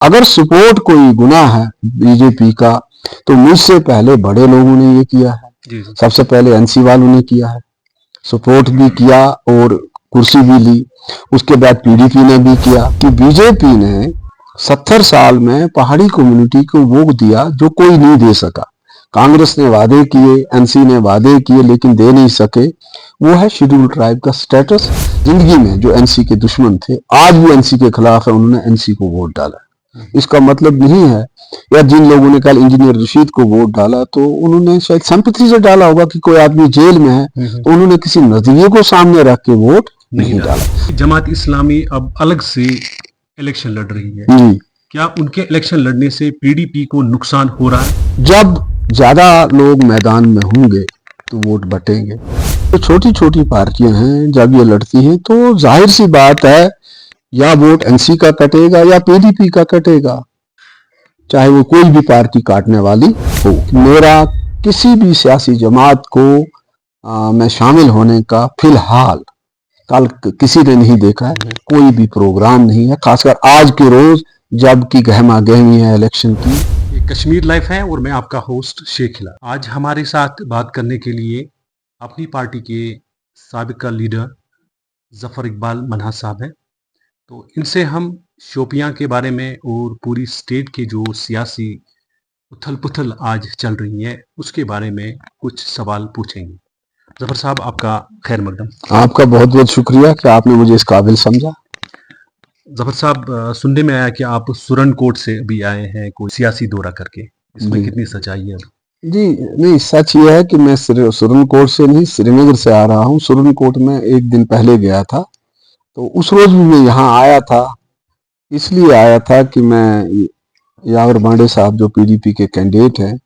अगर सपोर्ट कोई गुनाह है बीजेपी का, तो मुझसे पहले बड़े लोगों ने ये किया है। सबसे पहले एनसी वालों ने किया है, सपोर्ट भी किया और कुर्सी भी ली। उसके बाद पीडीपी ने भी किया कि बीजेपी ने 70 साल में पहाड़ी कम्युनिटी को वो दिया जो कोई नहीं दे सका। कांग्रेस ने वादे किए, एनसी ने वादे किए, लेकिन दे नहीं सके। वो है शेड्यूल ट्राइब का स्टेटस। जिंदगी में जो एनसी के दुश्मन थे, आज भी एनसी के खिलाफ है, उन्होंने एनसी को वोट डाला। इसका मतलब नहीं है, या जिन लोगों ने कल इंजीनियर रशीद को वोट डाला तो उन्होंने शायद सिंपैथी से डाला होगा कि कोई आदमी जेल में है, तो उन्होंने किसी नजरिए को सामने रख के वोट नहीं डाला। जमात इस्लामी अब अलग से इलेक्शन लड़ रही है, क्या उनके इलेक्शन लड़ने से पीडीपी को नुकसान हो रहा है? जब ज्यादा लोग मैदान में होंगे तो वोट बटेंगे। तो छोटी छोटी पार्टियां हैं, जब ये लड़ती हैं तो जाहिर सी बात है, या वोट एनसी का कटेगा या पीडीपी का कटेगा, चाहे वो कोई भी पार्टी काटने वाली हो। मेरा किसी भी सियासी जमात को मैं शामिल होने का फिलहाल कल किसी ने नहीं देखा है, कोई भी प्रोग्राम नहीं है, खासकर आज के रोज जबकि गहमा गहमी है इलेक्शन की। ये कश्मीर लाइफ है और मैं आपका होस्ट शेख हिलाल। आज हमारे साथ बात करने के लिए अपनी पार्टी के साबिका लीडर जफर इकबाल मनहा साहब हैं। तो इनसे हम शोपियां के बारे में और पूरी स्टेट के जो सियासी उथल पुथल आज चल रही है उसके बारे में कुछ सवाल पूछेंगे। जफर साहब, आपका खैर मकदम। आपका बहुत बहुत शुक्रिया कि आपने मुझे इस काबिल समझा। जफर साहब, सुनने में आया कि आप सुरनकोट से अभी आए हैं कोई सियासी दौरा करके, इसमें कितनी सच्चाई है? जी नहीं, सच ये है कि मैं सुरनकोट से नहीं, श्रीनगर से आ रहा हूँ। सुरनकोट में एक दिन पहले गया था, तो उस रोज भी मैं यहाँ आया था। इसलिए आया था कि मैं यावर बांडे साहब जो पीडीपी के कैंडिडेट हैं,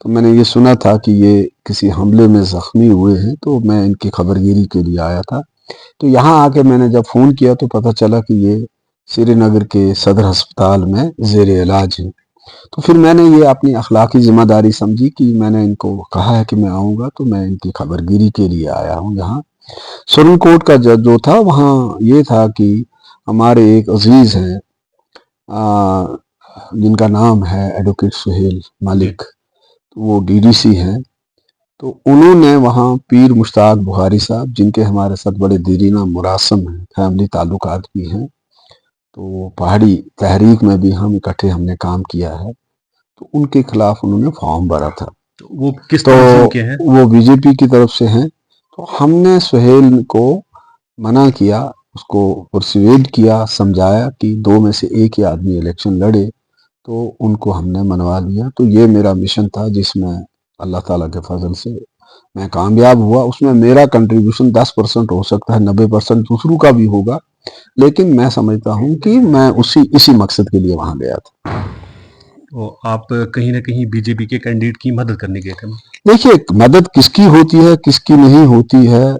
तो मैंने ये सुना था कि ये किसी हमले में जख्मी हुए हैं, तो मैं इनकी खबरगिरी के लिए आया था। तो यहाँ आके मैंने जब फ़ोन किया तो पता चला कि ये श्रीनगर के सदर अस्पताल में ज़ेरे इलाज हैं। तो फिर मैंने ये अपनी अखलाकी ज़िम्मेदारी समझी कि मैंने इनको कहा है कि मैं आऊँगा, तो मैं इनकी खबरगिरी के लिए आया हूँ यहाँ। सुरनकोट का जो था वहाँ ये था कि हमारे एक अजीज़ हैं जिनका नाम है एडवोकेट सुहेल मलिक, तो वो डीडीसी हैं। तो उन्होंने वहाँ पीर मुश्ताक बुखारी साहब, जिनके हमारे साथ बड़े दीरीना मुरासम हैं, फैमिली ताल्लुकात भी हैं, तो पहाड़ी तहरीक में भी हम इकट्ठे हमने काम किया है, तो उनके खिलाफ उन्होंने फॉर्म भरा था। तो वो किस तरह के हैं? वो बीजेपी की तरफ से हैं। तो हमने सुहेल को मना किया, उसको परसुएड किया, समझाया कि 2 में से एक ही आदमी इलेक्शन लड़े, तो उनको हमने मनवा लिया। तो ये मेरा मिशन था जिसमें अल्लाह ताला के फजल से मैं कामयाब हुआ। उसमें मेरा कंट्रीब्यूशन 10% हो सकता है, 90% दूसरों का भी होगा, लेकिन मैं समझता हूँ कि मैं इसी मकसद के लिए वहां गया था। तो आप कहीं ना कहीं बीजेपी के कैंडिडेट की मदद करने गए थे? देखिए, मदद किसकी होती है किसकी नहीं होती है,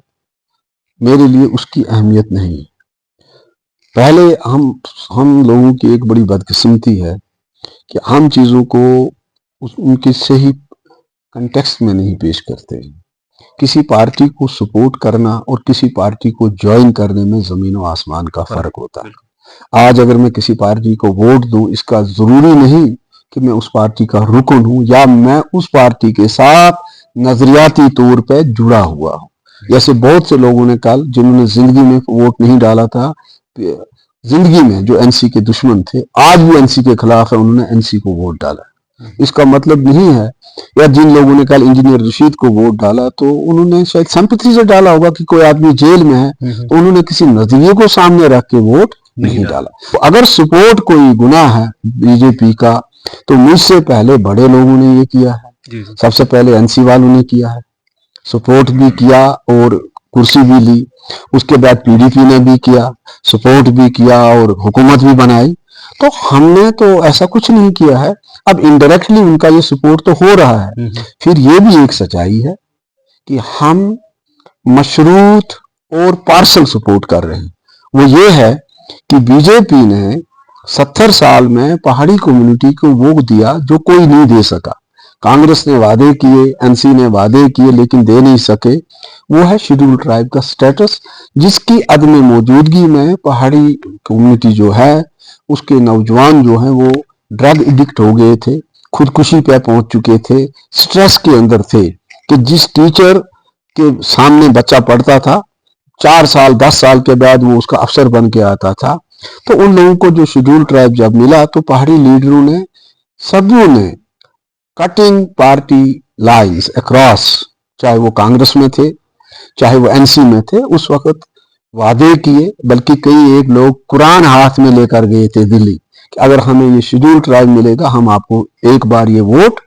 मेरे लिए उसकी अहमियत नहीं है। पहले हम लोगों की एक बड़ी बदकिस्मती है कि हम चीज़ों को उनके सही कंटेक्स्ट में नहीं पेश करते हैं। किसी पार्टी को सपोर्ट करना और किसी पार्टी को ज्वाइन करने में ज़मीन और आसमान का फ़र्क होता है। आज अगर मैं किसी पार्टी को वोट दूं, इसका ज़रूरी नहीं कि मैं उस पार्टी का रुकन हूं या मैं उस पार्टी के साथ नजरियाती तौर पे जुड़ा हुआ हूं। जैसे बहुत से लोगों ने कल, जिन्होंने जिंदगी में वोट नहीं डाला था, जिंदगी में जो एनसी के दुश्मन थे, आज भी एनसी के खिलाफ है, उन्होंने एनसी को वोट डाला। इसका मतलब नहीं है, या जिन लोगों ने कल इंजीनियर रशीद को वोट डाला तो उन्होंने शायद सिंपैथी से डाला होगा कि कोई आदमी जेल में है, तो उन्होंने किसी नजरिए को सामने रख के वोट नहीं डाला। तो अगर सपोर्ट कोई गुनाह है बीजेपी का, तो मुझसे पहले बड़े लोगों ने ये किया है। सबसे पहले एनसी वालों ने किया है, सपोर्ट भी किया और कुर्सी भी ली। उसके बाद पीडीपी ने भी किया, सपोर्ट भी किया और हुकूमत भी बनाई। तो हमने तो ऐसा कुछ नहीं किया है। अब इनडायरेक्टली उनका ये सपोर्ट तो हो रहा है। फिर ये भी एक सच्चाई है कि हम मशरूत और पार्सल सपोर्ट कर रहे हैं। वो ये है कि बीजेपी ने 70 साल में पहाड़ी कम्युनिटी को वो दिया जो कोई नहीं दे सका। कांग्रेस ने वादे किए, एनसी ने वादे किए, लेकिन दे नहीं सके। वो है शेड्यूल ट्राइब का स्टेटस, जिसकी अदम मौजूदगी में पहाड़ी कम्युनिटी जो है اس کے نوجوان جو ہیں وہ ڈرگ ایڈکٹ ہو گئے تھے, خودکشی پہ پہنچ چکے تھے, سٹریس کے اندر تھے کہ جس ٹیچر کے سامنے بچہ پڑھتا تھا 4 سال 10 سال کے بعد وہ اس کا افسر بن کے آتا تھا. تو ان لوگوں کو جو شیڈول ٹرائب جب ملا تو پہاڑی لیڈروں نے سبوں نے کٹنگ پارٹی لائنز اکراس, چاہے وہ کانگریس میں تھے چاہے وہ این سی میں تھے, اس وقت وعدے کیے, بلکہ کئی ایک لوگ قرآن ہاتھ میں لے کر گئے تھے دلی کہ اگر ہمیں یہ شیڈول ٹرائب ملے گا ہم آپ کو ایک بار یہ ووٹ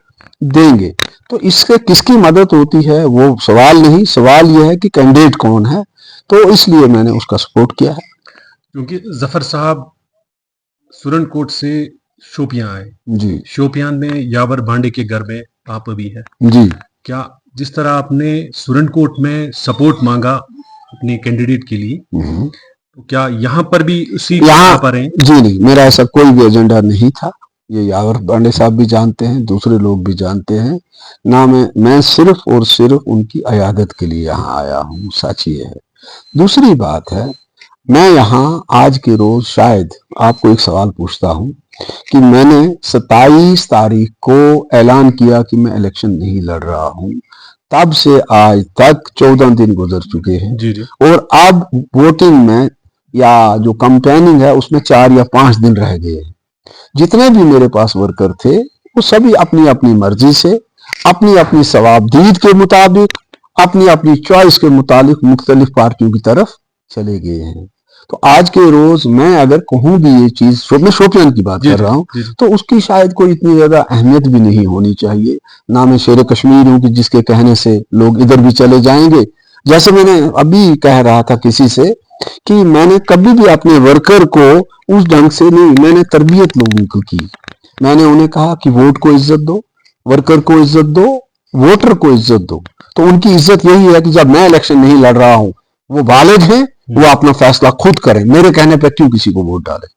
دیں گے. تو اس سے کس کی مدد ہوتی ہے وہ سوال نہیں, سوال یہ ہے کہ کینڈیڈیٹ کون ہے, تو اس لیے میں نے اس کا سپورٹ کیا ہے. کیونکہ ظفر صاحب سورن کوٹ سے شوپیاں آئے, جی شوپیان میں یاور بانڈے کے گھر میں آپ ابھی ہیں, جی کیا جس طرح آپ نے سورن کوٹ میں سپورٹ مانگا اپنے کینڈیڈیٹ کے لیے, تو کیا یہاں پر بھی اسی یہاں پر ہیں؟ جی نہیں, میرا ایسا کوئی بھی ایجنڈا نہیں تھا, یہ یاور بانڈے صاحب بھی جانتے ہیں, دوسرے لوگ بھی جانتے ہیں, نہ میں صرف اور صرف ان کی عیادت کے لیے یہاں آیا ہوں, سچ یہ ہے. دوسری بات ہے, میں یہاں آج کے روز شاید آپ کو ایک سوال پوچھتا ہوں کہ میں نے 27 تاریخ کو اعلان کیا کہ میں الیکشن نہیں لڑ رہا ہوں, تب سے آج تک 14 دن گزر چکے ہیں, جی جی اور اب ووٹنگ میں یا جو کمپیننگ ہے اس میں 4 یا 5 دن رہ گئے ہیں. جتنے بھی میرے پاس ورکر تھے وہ سبھی اپنی اپنی مرضی سے, اپنی اپنی ثوابدید کے مطابق, اپنی اپنی چوائس کے متعلق مختلف پارٹیوں کی طرف چلے گئے ہیں. تو آج کے روز میں اگر کہوں بھی یہ چیز, میں شوپیان کی بات کر رہا ہوں, تو اس کی شاید کوئی اتنی زیادہ اہمیت بھی نہیں ہونی چاہیے. نہ میں شیر کشمیر ہوں کہ جس کے کہنے سے لوگ ادھر بھی چلے جائیں گے. جیسے میں نے ابھی کہہ رہا تھا کسی سے کہ میں نے کبھی بھی اپنے ورکر کو اس ڈھنگ سے نہیں, میں نے تربیت لوگوں کو کی. میں نے انہیں کہا کہ ووٹ کو عزت دو, ورکر کو عزت دو, ووٹر کو عزت دو. تو ان کی عزت یہی ہے کہ جب میں الیکشن نہیں لڑ رہا ہوں وہ بالغ ہیں, وہ اپنا فیصلہ خود کریں, میرے کہنے پہ کیوں کسی کو ووٹ ڈالیں.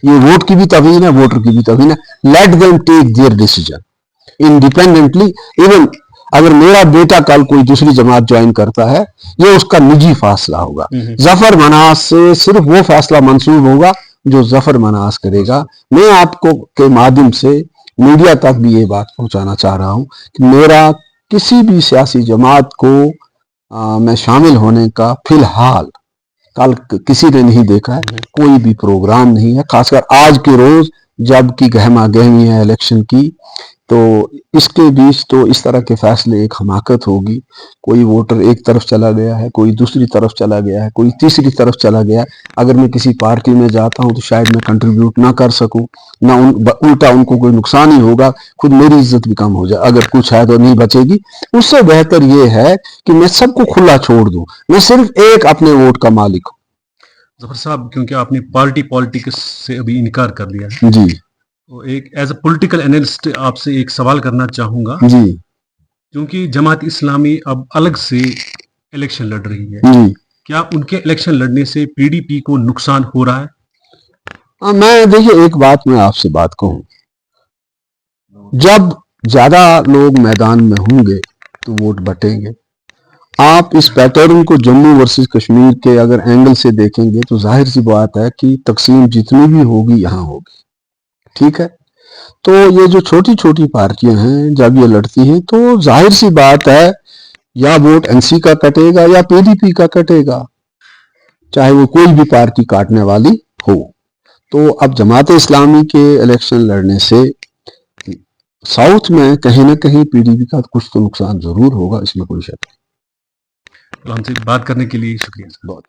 یہ ووٹ کی بھی توہین ہے, ووٹر کی بھی توہین ہے. Let them take their decision independently. Even اگر میرا بیٹا کل کوئی دوسری جماعت جوائن کرتا ہے یہ اس کا نجی فیصلہ ہوگا. ظفر مناس سے صرف وہ فیصلہ منسوب ہوگا جو ظفر مناس کرے گا. میں آپ کو کے مادھیم سے میڈیا تک بھی یہ بات پہنچانا چاہ رہا ہوں کہ میرا کسی بھی سیاسی جماعت کو میں شامل ہونے کا فی الحال کل کسی نے نہیں دیکھا ہے, کوئی بھی پروگرام نہیں ہے. خاص کر آج کے روز جب کی گہما گہمی ہے الیکشن کی, تو اس کے بیچ تو اس طرح کے فیصلے ایک حماقت ہوگی. کوئی ووٹر ایک طرف چلا گیا ہے, کوئی دوسری طرف چلا گیا ہے, کوئی تیسری طرف چلا گیا. اگر میں کسی پارٹی میں جاتا ہوں تو شاید میں کنٹریبیوٹ نہ کر سکوں, نہ الٹا ان کو کوئی نقصان ہی ہوگا, خود میری عزت بھی کم ہو جائے اگر کچھ ہے تو نہیں بچے گی. اس سے بہتر یہ ہے کہ میں سب کو کھلا چھوڑ دوں, میں صرف ایک اپنے ووٹ کا مالک ہوں. ظفر صاحب کیونکہ آپ نے پالیٹکس سے ابھی انکار کر دیا ہے, جی تو ایک ایز اے پولیٹیکل اینالسٹ آپ سے ایک سوال کرنا چاہوں گا. جی کیونکہ جماعت اسلامی اب الگ سے الیکشن لڑ رہی ہے, جی کیا ان کے الیکشن لڑنے سے پی ڈی پی کو نقصان ہو رہا ہے؟ میں دیکھیے ایک بات میں آپ سے بات کہوں, جب زیادہ لوگ میدان میں ہوں گے تو ووٹ بٹیں گے. آپ اس پیٹرن کو جموں ورسز کشمیر کے اگر اینگل سے دیکھیں گے تو ظاہر سی بات ہے کہ تقسیم جتنی بھی ہوگی یہاں ہوگی, ٹھیک ہے. تو یہ جو چھوٹی چھوٹی پارٹیاں ہیں جب یہ لڑتی ہیں تو ظاہر سی بات ہے یا ووٹ این سی کا کٹے گا یا پی ڈی پی کا کٹے گا, چاہے وہ کوئی بھی پارٹی کاٹنے والی ہو. تو اب جماعت اسلامی کے الیکشن لڑنے سے ساؤتھ میں کہیں نہ کہیں پی ڈی پی کا کچھ تو نقصان ضرور ہوگا, اس میں کوئی شک نہیں. ہم سے بات کرنے کے لیے شکریہ. بہت